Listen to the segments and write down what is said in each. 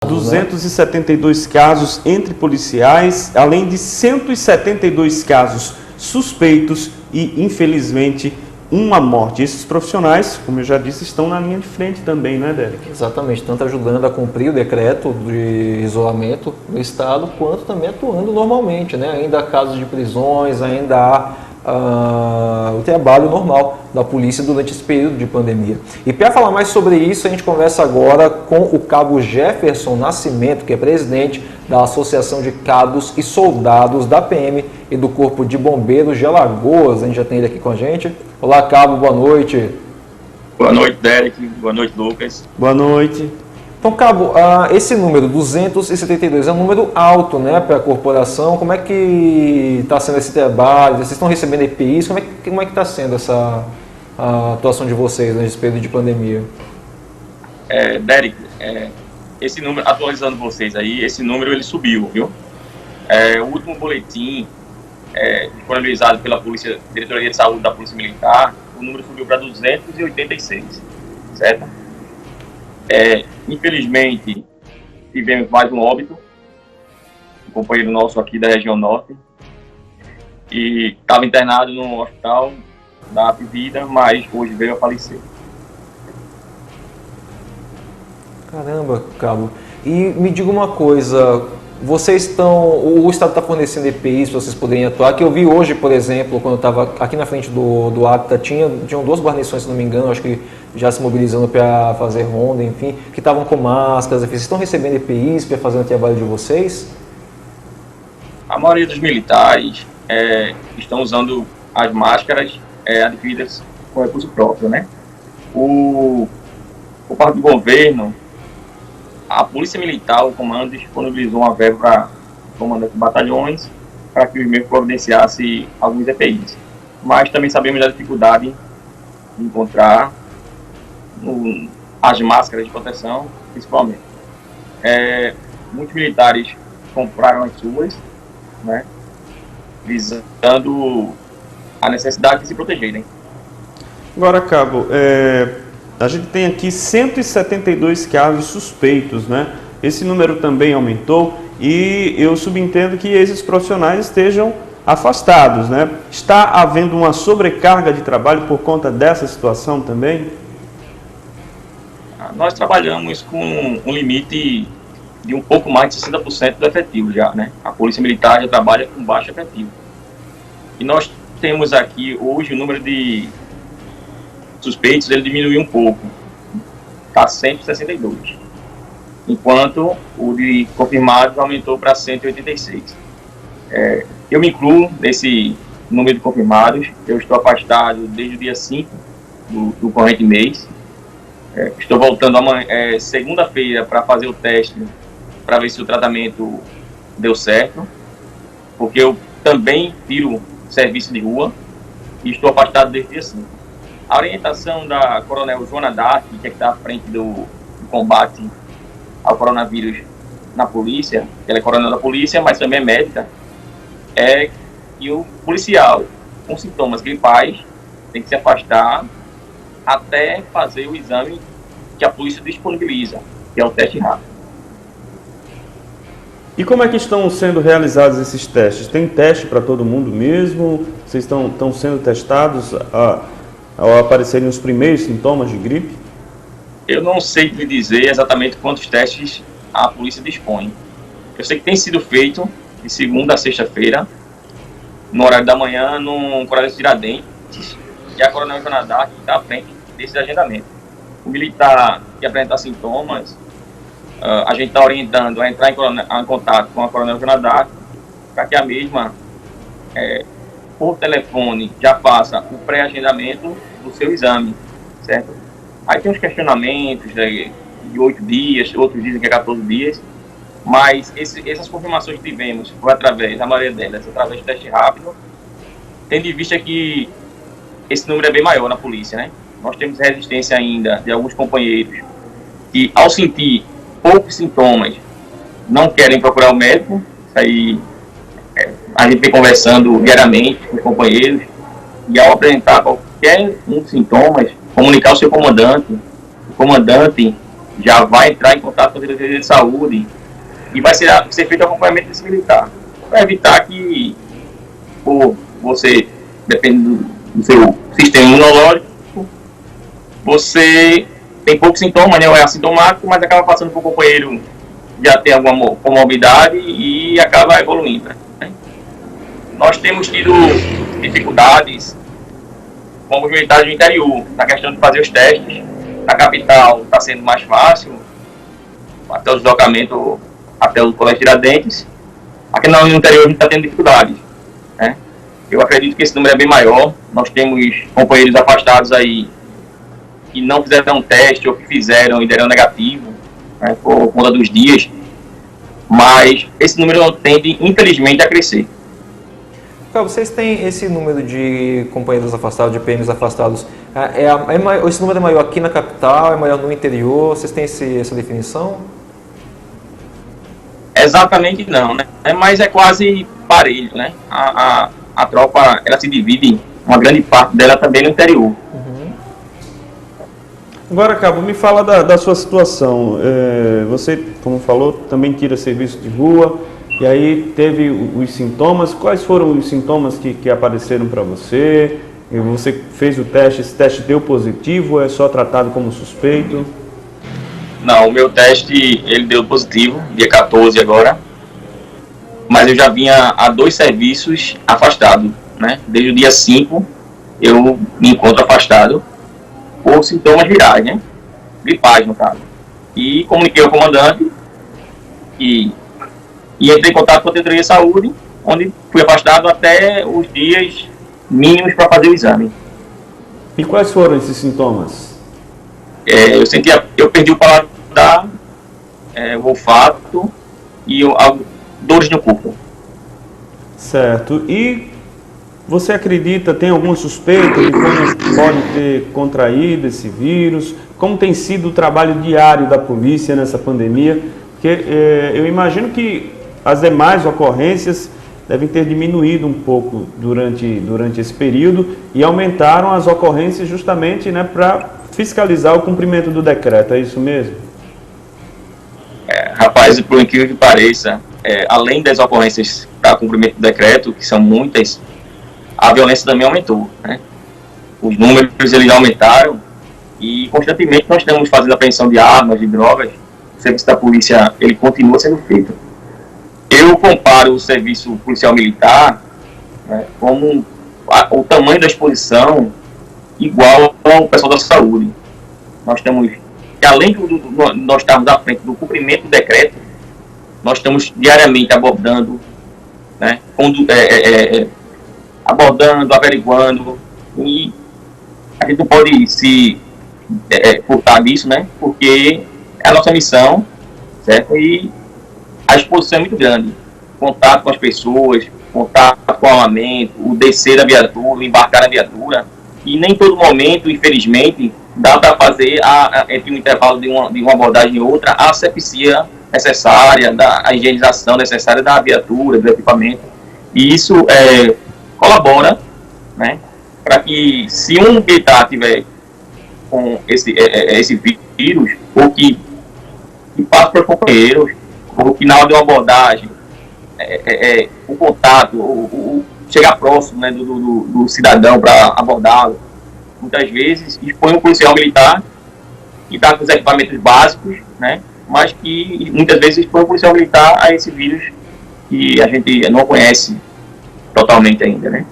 272 casos entre policiais, além de 172 casos suspeitos e, infelizmente, uma morte. Esses profissionais, como eu já disse, estão na linha de frente também, né, Derek? Exatamente, tanto ajudando a cumprir o decreto de isolamento do Estado, quanto também atuando normalmente, né? Ainda há casos de prisões, ainda há o trabalho normal da polícia durante esse período de pandemia. E para falar mais sobre isso, a gente conversa agora com o cabo Jefferson Nascimento, que é presidente da Associação de Cabos e Soldados da PM e do Corpo de Bombeiros de Alagoas. A gente já tem ele aqui com a gente. Olá, cabo, boa noite. Boa noite, Derek. Boa noite, Lucas. Boa noite. Então, cabo, esse número, 272, é um número alto, né, para a corporação. Como é que está sendo esse trabalho? Vocês estão recebendo EPIs? Como é que está sendo essa atuação de vocês nesse período de pandemia? Derek, esse número, atualizando vocês aí, esse número ele subiu, viu? O último boletim disponibilizado pela Diretoria de Saúde da Polícia Militar, o número subiu para 286, certo? Infelizmente, tivemos mais um óbito, um companheiro nosso aqui da região norte, e estava internado no hospital da Vida, mas hoje veio a falecer. Caramba, cabo. E me diga uma coisa, o Estado está fornecendo EPIs para vocês poderem atuar, que eu vi hoje, por exemplo, quando eu estava aqui na frente do ACTA, tinham 2 guarnições, se não me engano, acho que já se mobilizando para fazer ronda, enfim, que estavam com máscaras. Vocês estão recebendo EPIs para fazer o trabalho de vocês? A maioria dos militares estão usando as máscaras adquiridas com recurso próprio, né? Por parte do governo, a Polícia Militar, o comando, disponibilizou uma verba para comandantes de batalhões para que os mesmos providenciassem alguns EPIs. Mas também sabemos da dificuldade de encontrar as máscaras de proteção, principalmente. Muitos militares compraram as suas, né, visando a necessidade de se protegerem. Agora, cabo, a gente tem aqui 172 casos suspeitos, né? Esse número também aumentou e eu subentendo que esses profissionais estejam afastados, né? Está havendo uma sobrecarga de trabalho por conta dessa situação também? Nós trabalhamos com um limite de um pouco mais de 60% do efetivo já, né? A Polícia Militar já trabalha com baixo efetivo. E nós temos aqui hoje o número de suspeitos, ele diminuiu um pouco, está 162, enquanto o de confirmados aumentou para 186. Eu me incluo nesse número de confirmados. Eu estou afastado desde o dia 5 do corrente mês. Estou voltando segunda-feira para fazer o teste, para ver se o tratamento deu certo, porque eu também tiro serviço de rua e estou afastado desde o dia 5. A orientação da Coronel Joana Dark, que está à frente do combate ao coronavírus na polícia, ela é coronel da polícia, mas também é médica, é que o policial com sintomas gripais tem que se afastar até fazer o exame que a polícia disponibiliza, que é o teste rápido. E como é que estão sendo realizados esses testes? Tem teste para todo mundo mesmo? Vocês estão sendo testados ao aparecerem os primeiros sintomas de gripe? Eu não sei lhe dizer exatamente quantos testes a polícia dispõe. Eu sei que tem sido feito de segunda a sexta-feira, no horário da manhã, no Coronel Tiradentes, e a Coronel Jonadar, que está à frente desse agendamento. O militar que apresentar sintomas, a gente está orientando a entrar em contato com a Coronel Jonadar, para que a mesma, por telefone, já faça o pré-agendamento do seu exame, certo? Aí tem uns questionamentos de 8 dias, outros dizem que é 14 dias, mas essas confirmações que tivemos foi através, a maioria delas, através de teste rápido, tendo em vista que esse número é bem maior na polícia, né? Nós temos resistência ainda de alguns companheiros que, ao sentir poucos sintomas, não querem procurar o médico. Isso aí a gente vem conversando diariamente com os companheiros, e ao apresentar qualquer um dos sintomas, comunicar ao seu comandante, o comandante já vai entrar em contato com a Secretaria de Saúde e vai ser feito acompanhamento desse militar, para evitar que, por você, dependendo do seu sistema imunológico, você tem poucos sintomas, né, ou é assintomático, mas acaba passando para o companheiro já ter alguma comorbidade e acaba evoluindo. Né? Nós temos tido dificuldades com os militares do interior, na questão de fazer os testes. Na capital está sendo mais fácil, até o deslocamento até o Colégio Tiradentes. Aqui no interior a gente está tendo dificuldades. Né? Eu acredito que esse número é bem maior. Nós temos companheiros afastados aí que não fizeram teste ou que fizeram e deram negativo, né, por conta dos dias, mas esse número tende, infelizmente, a crescer. Vocês têm esse número de companheiros afastados, de PMs afastados, esse número é maior aqui na capital, é maior no interior, vocês têm essa definição? Exatamente não, né? Mas é quase parelho, né? A tropa, ela se divide, uma grande parte dela também no interior. Agora, Cabo, me fala da sua situação. Você, como falou, também tira serviço de rua, e aí teve os sintomas. Quais foram os sintomas que apareceram para você? Você fez o teste, esse teste deu positivo ou é só tratado como suspeito? Não, o meu teste, ele deu positivo, dia 14 agora, mas eu já vinha há 2 serviços afastado, né? Desde o dia 5 eu me encontro afastado por sintomas virais, né? Gripais, no caso. E comuniquei ao comandante e entrei em contato com a Secretaria de Saúde, onde fui afastado até os dias mínimos para fazer o exame. E quais foram esses sintomas? Eu perdi o paladar, o olfato e dores no corpo. Certo. E você acredita, tem alguma suspeita de como pode ter contraído esse vírus? Como tem sido o trabalho diário da polícia nessa pandemia? Porque eu imagino que as demais ocorrências devem ter diminuído um pouco durante esse período e aumentaram as ocorrências justamente, né, para fiscalizar o cumprimento do decreto. É isso mesmo? Rapaz, por incrível que pareça, além das ocorrências para cumprimento do decreto, que são muitas, a violência também aumentou, né? Os números eles aumentaram e constantemente nós estamos fazendo apreensão de armas, de drogas. O serviço da polícia ele continua sendo feito. Eu comparo o serviço policial militar, né, como o tamanho da exposição igual ao pessoal da saúde. Nós estamos, além de nós estarmos à frente do cumprimento do decreto, nós estamos diariamente abordando, né, averiguando, e a gente não pode se furtar disso, né, porque é a nossa missão, certo? E a exposição é muito grande. Contato com as pessoas, contato com o armamento, o descer da viatura, o embarcar na viatura, e nem todo momento, infelizmente, dá para fazer, entre um intervalo de uma abordagem e outra, a asepsia necessária, a higienização necessária da viatura, do equipamento. E isso colabora, né, para que, se um militar tiver com esse vírus, ou que passe para os companheiros, ou que na hora de uma abordagem, o contato, chegar próximo, né, do cidadão para abordá-lo, muitas vezes expõe um policial militar que está com os equipamentos básicos, né, mas que muitas vezes expõe o policial militar a esse vírus que a gente não conhece totalmente ainda, né.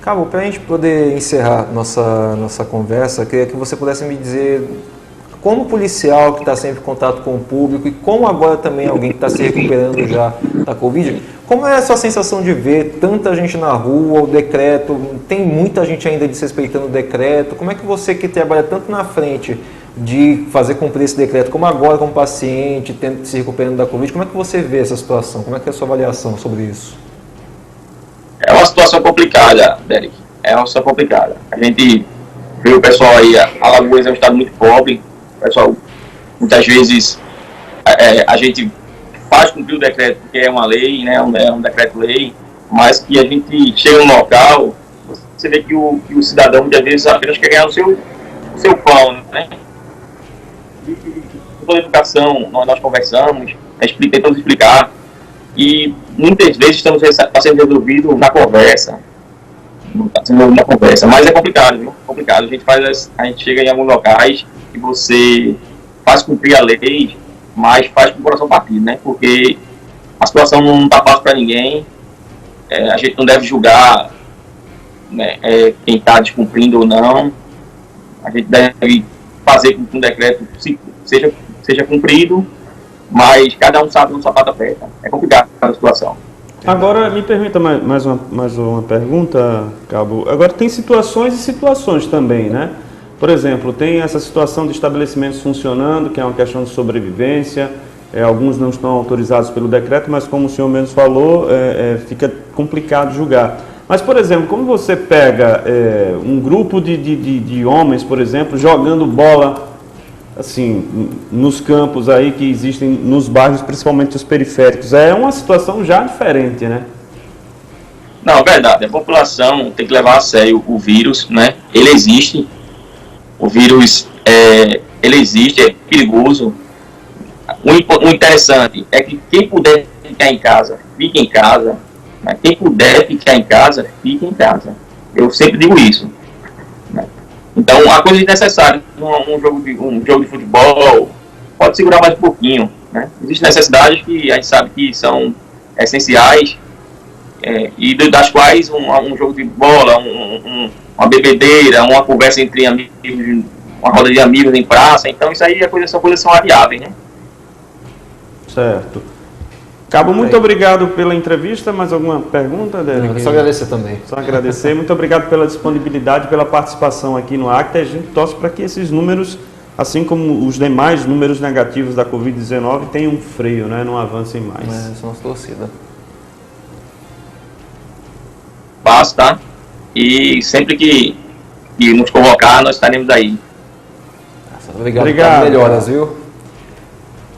Cabo, para a gente poder encerrar nossa conversa, queria que você pudesse me dizer, como policial que está sempre em contato com o público e como agora também alguém que está se recuperando já da Covid, como é a sua sensação de ver tanta gente na rua, o decreto, tem muita gente ainda desrespeitando o decreto, como é que você que trabalha tanto na frente de fazer cumprir esse decreto, como agora como paciente, se recuperando da Covid, como é que você vê essa situação, como é que é a sua avaliação sobre isso? É uma situação complicada, Derek, é uma situação complicada. A gente vê o pessoal aí, Alagoas é um estado muito pobre, pessoal, muitas vezes a gente faz cumprir o decreto porque é uma lei, né, é um decreto-lei, mas que a gente chega no local, você vê que o cidadão muitas vezes apenas quer ganhar o seu pão, né? E toda a educação, nós conversamos, tentamos explicar, e muitas vezes está sendo resolvido na conversa. Mas é complicado, viu? Complicado. A gente chega em alguns locais e você faz cumprir a lei, mas faz com o coração partido, né? Porque a situação não está fácil para ninguém. A gente não deve julgar, né, quem está descumprindo ou não. A gente deve fazer com que um decreto seja cumprido, mas cada um sabe onde o sapato aperta. É complicado a situação. Agora, me permita mais uma pergunta, Cabo. Agora, tem situações e situações também, né? Por exemplo, tem essa situação de estabelecimentos funcionando, que é uma questão de sobrevivência. Alguns não estão autorizados pelo decreto, mas como o senhor mesmo falou, fica complicado julgar. Mas, por exemplo, como você pega um grupo de homens, por exemplo, jogando bola assim, nos campos aí que existem nos bairros, principalmente os periféricos, é uma situação já diferente, né? Não, é verdade. A população tem que levar a sério o vírus, né? Ele existe. O vírus, ele existe, é perigoso. O interessante é que quem puder ficar em casa, fique em casa. Né? Quem puder ficar em casa, fique em casa. Eu sempre digo isso. Né? Então, a coisa necessária, um jogo de futebol, pode segurar mais um pouquinho. Né? Existem necessidades que a gente sabe que são essenciais, e das quais um jogo de bola, uma bebedeira, uma conversa entre amigos, uma roda de amigos em praça. Então, isso aí são coisas são variáveis, né? Certo. Cabo, muito obrigado pela entrevista. Mais alguma pergunta, Derek? Só agradecer também. Só agradecer. Muito obrigado pela disponibilidade, pela participação aqui no ACTA. A gente torce para que esses números, assim como os demais números negativos da Covid-19, tenham um freio, né? Não avancem mais. Essa é a nossa torcida. Passo, tá? E sempre que nos convocar, nós estaremos aí. Obrigado. Melhoras, viu?